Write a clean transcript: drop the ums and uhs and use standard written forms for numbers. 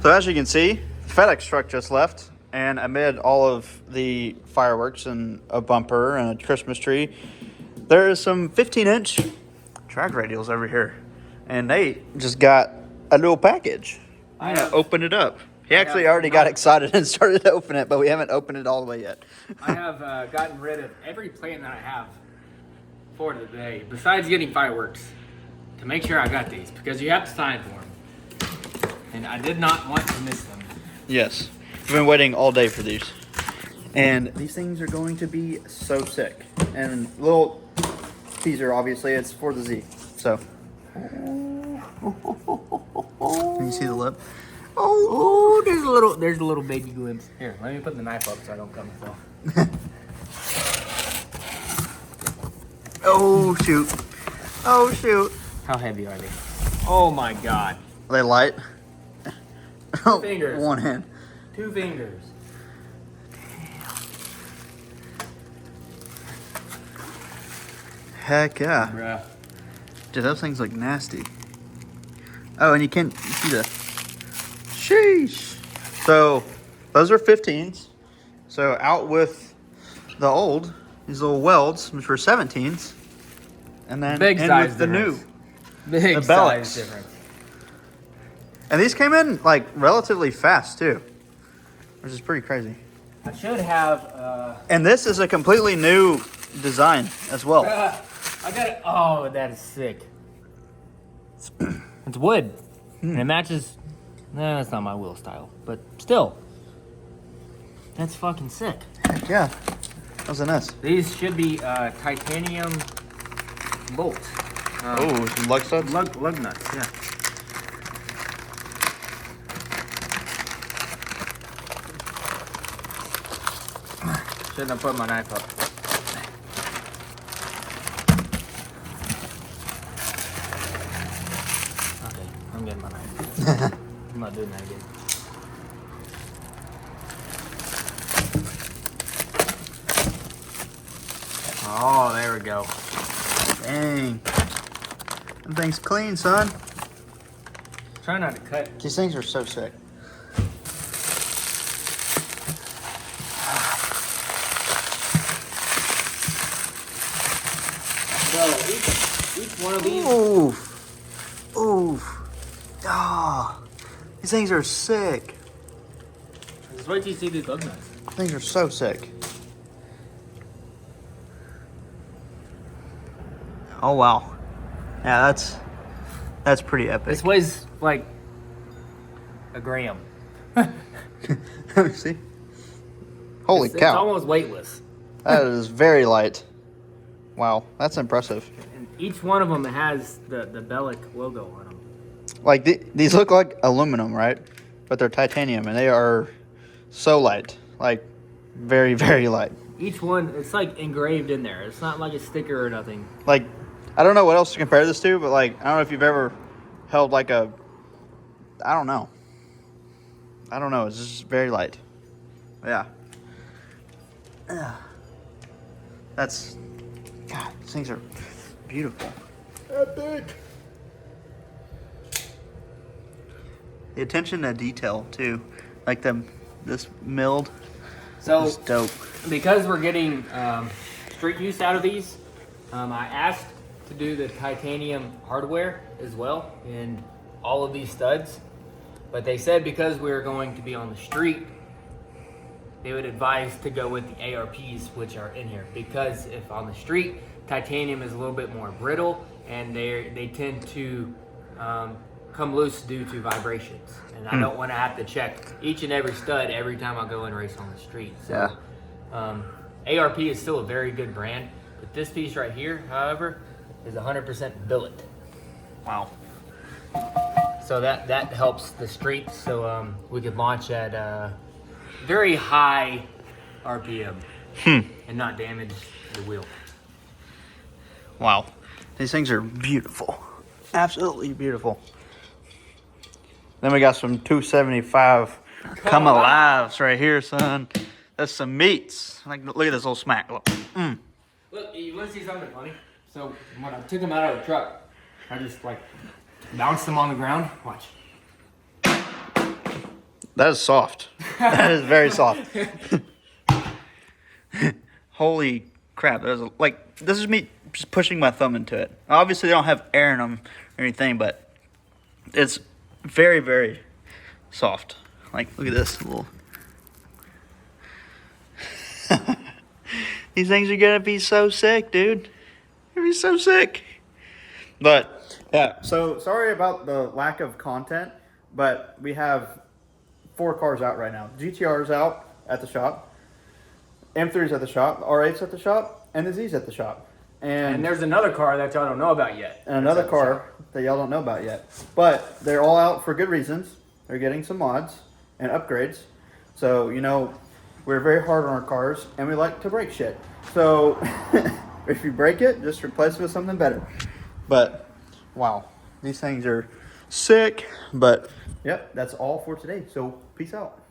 So as you can see, the FedEx truck just left, and amid all of the fireworks and a bumper and a Christmas tree, there is some 15-inch track radials over here, and Nate just got a little package. I'm gonna open it up. He actually already got excited and started to open it, but we haven't opened it all the way yet. I have gotten rid of every plan that I have for today, besides getting fireworks, to make sure I got these, because you have to sign for them. And I did not want to miss them. Yes. We've been waiting all day for these. And these things are going to be so sick. And little teaser, obviously, it's for the Z. So. Can you see the lip? Oh, there's a little baby glimpse. Here, let me put the knife up so I don't cut myself. Oh, shoot. Oh, shoot. How heavy are they? Oh my God. Are they light? 2 fingers. One hand. 2 fingers. Heck yeah. Bruh. Dude, those things look nasty. Oh, and you see the... Sheesh. So, those are 15s. So, out with the old, these little welds, which were 17s. And then Big in size with the difference. new. Big The size Belaks. difference. And these came in, like, relatively fast, too. Which is pretty crazy. I should have... And this is a completely new design as well. I got it. Oh, that is sick. It's wood. And it matches... Nah, that's not my wheel style. But still. That's fucking sick. Heck yeah. How's in this? These should be titanium bolts. Oh, some lug studs? Lug nuts, yeah. Shouldn't have put my knife up. Okay, I'm getting my knife. I'm not doing that again. Oh, there we go. Dang. That thing's clean, son. Try not to cut. These things are so sick. So each one of these. Oof. Oof. Ah. These things are sick. Just wait till you see these lug nuts. These things are so sick. Oh, wow. Yeah, that's pretty epic. This weighs like a gram. See? Holy It's cow. almost weightless. That is very light. Wow, that's impressive. And each one of them has the Belak logo on them. Like, these look like aluminum, right? But they're titanium, and they are so light. Like, very, very light. Each one, it's like engraved in there. It's not like a sticker or nothing. Like, I don't know what else to compare this to, but, like, I don't know if you've ever held, like, I don't know. It's just very light. Yeah. That's... God, these things are beautiful. Epic. The attention to detail too, like this milled. So is dope. Because we're getting street use out of these, I asked to do the titanium hardware as well in all of these studs, but they said because we're going to be on the street, they would advise to go with the ARPs, which are in here, because if on the street, titanium is a little bit more brittle and they tend to come loose due to vibrations. And I don't want to have to check each and every stud every time I go and race on the street. So, ARP is still a very good brand, but this piece right here, however, is 100% billet. Wow. So that helps the street, so we could launch at very high RPM and not damage the wheel. Wow. These things are beautiful. Absolutely beautiful. Then we got some 275 come alives right here, son. That's some meats. Like, look at this little smack. Look. Look, you want to see something funny? So when I took them out of the truck, I just like bounced them on the ground. Watch. That is soft. That is very soft. Holy crap! This is me just pushing my thumb into it. Obviously, they don't have air in them or anything, but it's very, very soft. Like, look at this little. These things are gonna be so sick, dude. They're gonna be so sick. But yeah, so sorry about the lack of content, but we have 4 cars out right now. GTR's out at the shop, M3's at the shop, R8's at the shop, and the Z's at the shop. And there's another car that y'all don't know about yet. And another car that y'all don't know about yet. But they're all out for good reasons. They're getting some mods and upgrades. So, you know, we're very hard on our cars, and we like to break shit. So, if you break it, just replace it with something better. But, wow. These things are sick. But, yep, that's all for today. So, peace out.